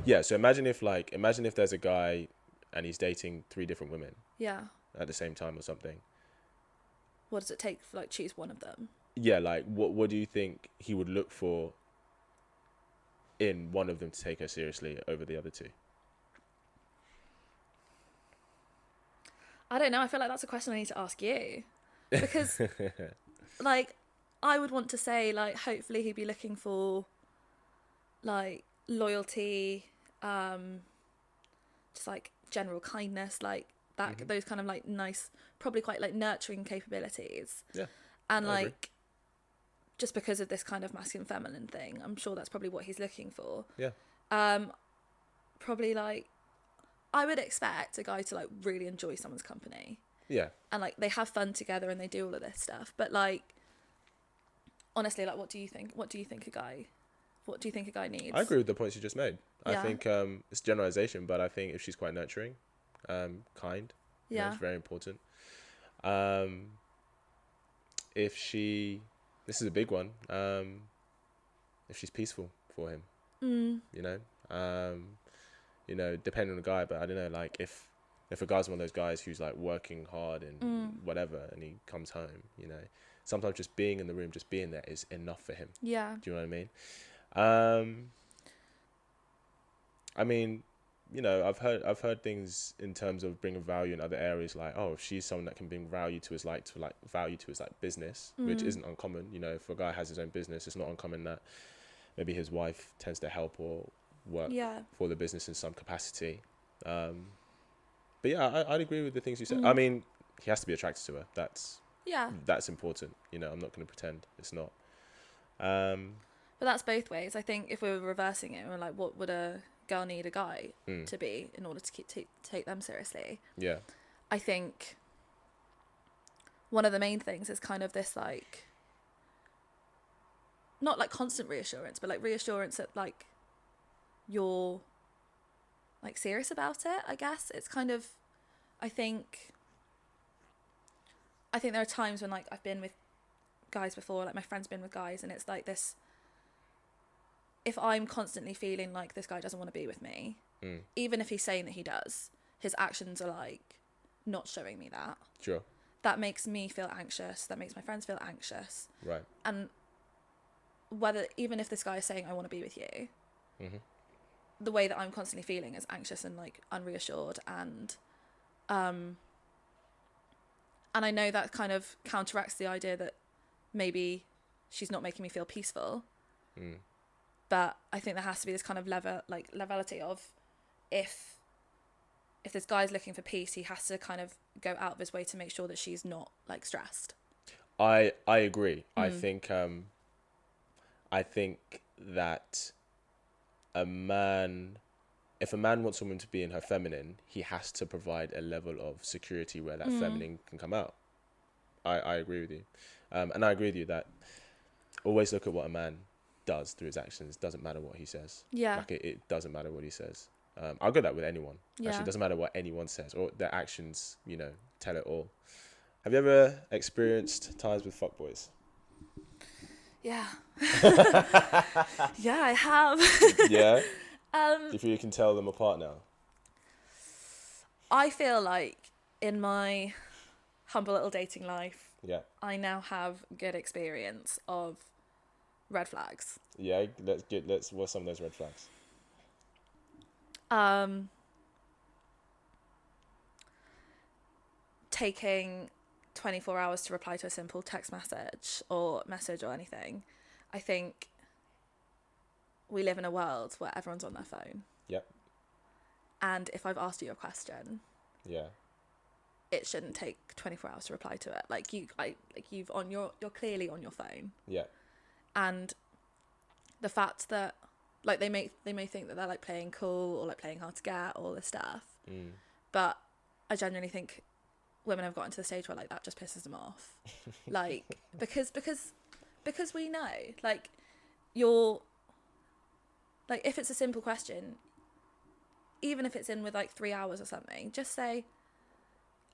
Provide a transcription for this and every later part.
Yeah, so imagine if there's a guy and he's dating 3 different women Yeah. at the same time or something. What does it take for like choose one of them? Yeah, like what do you think he would look for in one of them to take her seriously over the other 2? I don't know. I feel like that's a question I need to ask you. Because like I would want to say like hopefully he'd be looking for like loyalty, just like general kindness, like that those kind of like nice, probably quite like nurturing capabilities. Yeah, And I agree. like just because of this kind of masculine feminine thing, I'm sure that's probably what he's looking for. Yeah. Probably like I would expect a guy to like really enjoy someone's company. Yeah. And like they have fun together and they do all of this stuff. But like honestly, like what do you think? What do you think a guy needs? I agree with the points you just made. I Yeah. think it's generalization, but I think if she's quite nurturing, kind, Yeah. it's very important. Um, if she, this is a big one. If she's peaceful for him, you know, depending on the guy, but I don't know, like if a guy's one of those guys who's like working hard and whatever, and he comes home, sometimes just being in the room, just being there is enough for him. Yeah. Do you know what I mean? I mean, I've heard things in terms of bringing value in other areas, like, oh, if she's someone that can bring value to his business, which isn't uncommon. If a guy has his own business, it's not uncommon that maybe his wife tends to help or work for the business in some capacity. But yeah, I'd agree with the things you said. I mean, he has to be attracted to her. That's important. I'm not going to pretend it's not. But that's both ways. I think if we were reversing it, we're like, what would a girl need a guy to be in order to take them seriously? Yeah. I think one of the main things is kind of this like, not like constant reassurance, but like reassurance that like you're like serious about it, I guess. It's kind of, I think there are times when like I've been with guys before, like my friend's been with guys, and it's like this, if I'm constantly feeling like this guy doesn't want to be with me, even if he's saying that he does, his actions are like not showing me that. Sure. That makes me feel anxious. That makes my friends feel anxious. Right. And even if this guy is saying, I want to be with you, the way that I'm constantly feeling is anxious and like unreassured. And I know that kind of counteracts the idea that maybe she's not making me feel peaceful. But I think there has to be this kind of levelity of if this guy's looking for peace, he has to kind of go out of his way to make sure that she's not like stressed. I agree. I think that if a man wants a woman to be in her feminine, he has to provide a level of security where that feminine can come out. I agree with you. And I agree with you that always look at what a man does through his actions. Doesn't matter what he says. Yeah. Like it doesn't matter what he says. I'll go that with anyone. Yeah. Actually, it doesn't matter what anyone says or their actions, tell it all. Have you ever experienced times with fuckboys? Yeah. Yeah, I have. Yeah? Do you feel you can tell them apart now? I feel like in my humble little dating life, Yeah. I now have good experience of red flags. Yeah, what's some of those red flags? Taking 24 hours to reply to a simple text message or anything. I think we live in a world where everyone's on their phone. Yep. And if I've asked you a question, yeah, it shouldn't take 24 hours to reply to it. Like you're clearly on your phone. Yeah. And the fact that like they may think that they're like playing cool or like playing hard to get, all this stuff. But I genuinely think women have gotten to the stage where like that just pisses them off. Like because we know like you're like, if it's a simple question, even if it's in with like 3 hours or something, just say,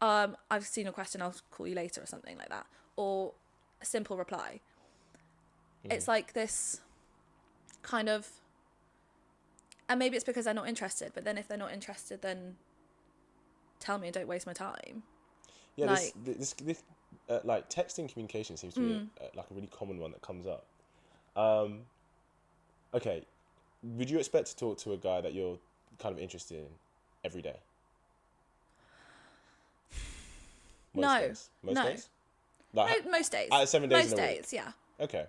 I've seen your question, I'll call you later or something like that. Or a simple reply. It's like this kind of And maybe it's because they're not interested, but then if they're not interested, then tell me and don't waste my time. Yeah, like, this like texting communication seems to be like a really common one that comes up. Okay, would you expect to talk to a guy that you're kind of interested in every day? Most days? Most days? Like, most days. 7 days most in a days, week? yeah. Okay.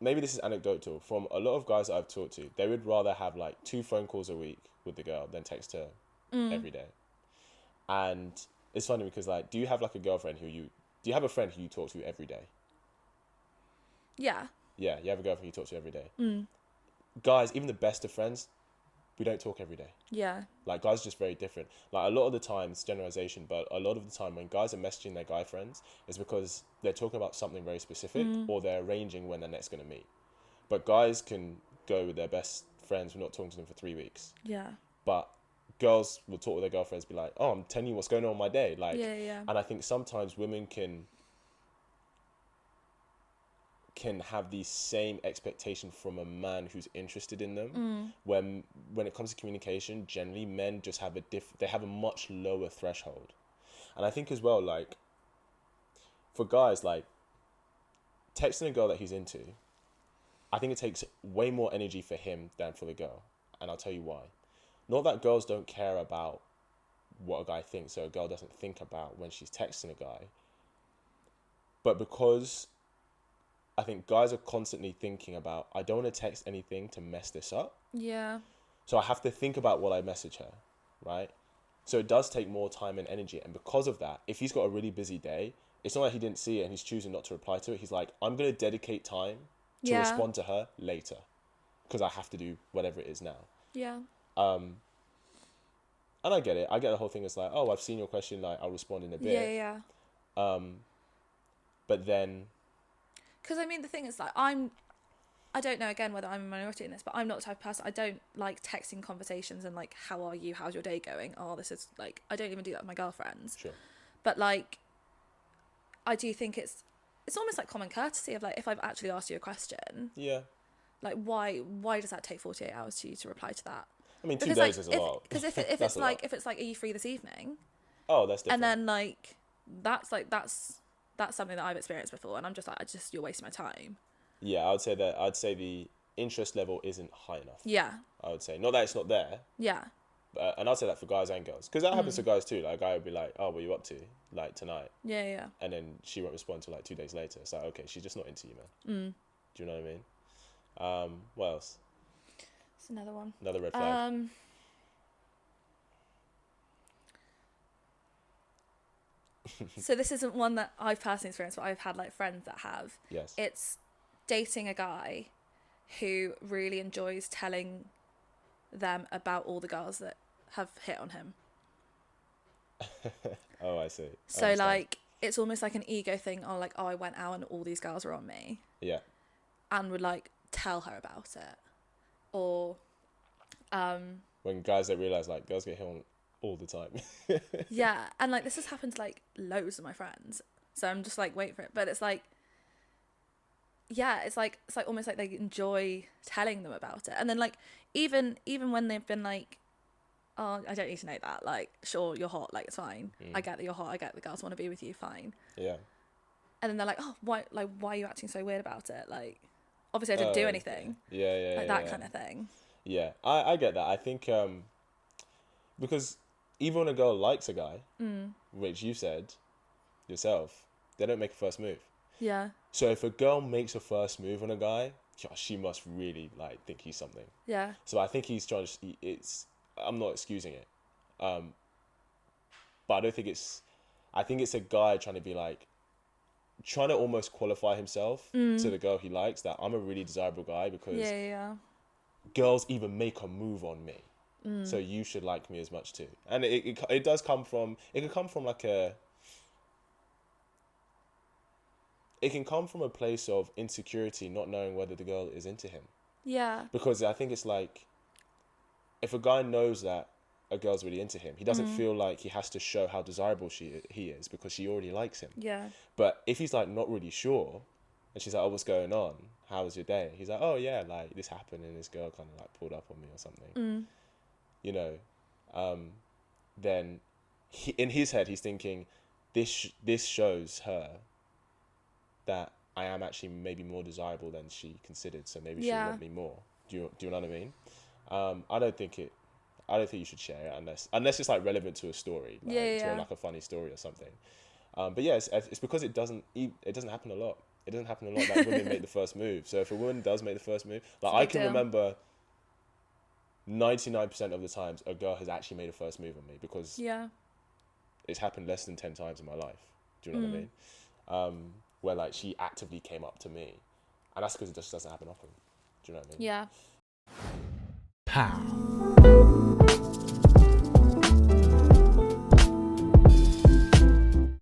Maybe this is anecdotal. From a lot of guys that I've talked to, they would rather have like 2 phone calls a week with the girl than text her every day. And it's funny because, like, do you have like a girlfriend do you have a friend who you talk to every day? Yeah. Yeah, you have a girlfriend you talk to every day. Guys, even the best of friends, we don't talk every day. Yeah. Like, guys are just very different. Like, a lot of the time, it's generalization, but a lot of the time when guys are messaging their guy friends, it's because they're talking about something very specific or they're arranging when they're next going to meet. But guys can go with their best friends, we're not talking to them for 3 weeks. Yeah. But girls will talk with their girlfriends, be like, oh, I'm telling you what's going on in my day. Like, yeah. And I think sometimes women can have the same expectation from a man who's interested in them. When it comes to communication, generally men just have they have a much lower threshold. And I think as well, like, for guys, like, texting a girl that he's into, I think it takes way more energy for him than for the girl. And I'll tell you why. Not that girls don't care about what a guy thinks, so a girl doesn't think about when she's texting a guy. But because I think guys are constantly thinking about, I don't want to text anything to mess this up. Yeah. So I have to think about what I message her, right? So it does take more time and energy. And because of that, if he's got a really busy day, it's not like he didn't see it and he's choosing not to reply to it. He's like, I'm going to dedicate time to respond to her later because I have to do whatever it is now. Yeah. And I get it. I get the whole thing. It's like, oh, I've seen your question. Like, I'll respond in a bit. Yeah. But then... Because, I mean, the thing is, like, I don't know, again, whether I'm a minority in this, but I'm not the type of person, I don't like texting conversations and, like, how are you? How's your day going? Oh, this is, like, I don't even do that with my girlfriends. Sure. But, like, I do think it's almost like common courtesy of, like, if I've actually asked you a question. Yeah. Like, why does that take 48 hours for you to reply to that? I mean, 2 days is a lot. Because if it's like, are you free this evening? Oh, that's different. And then, like, that's something that I've experienced before, and I'm just like, you're wasting my time. Yeah, I'd say the interest level isn't high enough. Yeah. I would say. Not that it's not there. Yeah. And I'd say that for guys and girls. Because that happens to guys too. Like, a guy would be like, oh, what are you up to? Like, tonight. Yeah. And then she won't respond till like 2 days later. It's like, okay, she's just not into you, man. Do you know what I mean? What else? It's another one. Another red flag. So this isn't one that I've personally experienced, but I've had like friends that have. Yes. It's dating a guy who really enjoys telling them about all the girls that have hit on him. Oh, I see. So like, it's almost like an ego thing. Oh, like, oh, I went out and all these girls were on me. Yeah. And would like tell her about it. Or when guys don't realise, like, girls get hit on all the time. Yeah, and like this has happened to like loads of my friends, so I'm just like waiting for it. But it's like, yeah, it's like almost like they enjoy telling them about it. And then like even when they've been like, oh, I don't need to know that, like, sure, you're hot, like, it's fine, I get that you're hot, I get the girls want to be with you, fine. Yeah. And then they're like, oh, why are you acting so weird about it? Like, obviously I didn't do anything. Yeah. Like that kind of thing. Yeah, I get that. I think because even when a girl likes a guy, which you said yourself, they don't make a first move. Yeah. So if a girl makes a first move on a guy, she must really like think he's something. Yeah. So I think he's trying to. I'm not excusing it, but I don't think it's. I think it's a guy trying to be like, trying to almost qualify himself to the girl he likes, that I'm a really desirable guy because girls even make a move on me. So you should like me as much too. And it does come from, it can come from like it can come from a place of insecurity, not knowing whether the girl is into him. Yeah. Because I think it's like, if a guy knows that a girl's really into him, he doesn't feel like he has to show how desirable he is because she already likes him. Yeah. But if he's like not really sure, And she's like, oh, what's going on? How was your day? He's like, oh yeah, like this happened and this girl kind of like pulled up on me or something. You know, then in his head he's thinking, this shows her that I am actually maybe more desirable than she considered, so maybe she'll want me more. Do you know what I mean? I don't think you should share it unless it's like relevant to a story, like to like a funny story or something. But yeah, it's because it doesn't happen a lot. It doesn't happen a lot that women make the first move. So if a woman does make the first move, like I can remember 99% of the times a girl has actually made a first move on me, because it's happened less than 10 times in my life. Do you know what I mean? Where like she actively came up to me, and that's because it just doesn't happen often. Do you know what I mean? Yeah. Pow.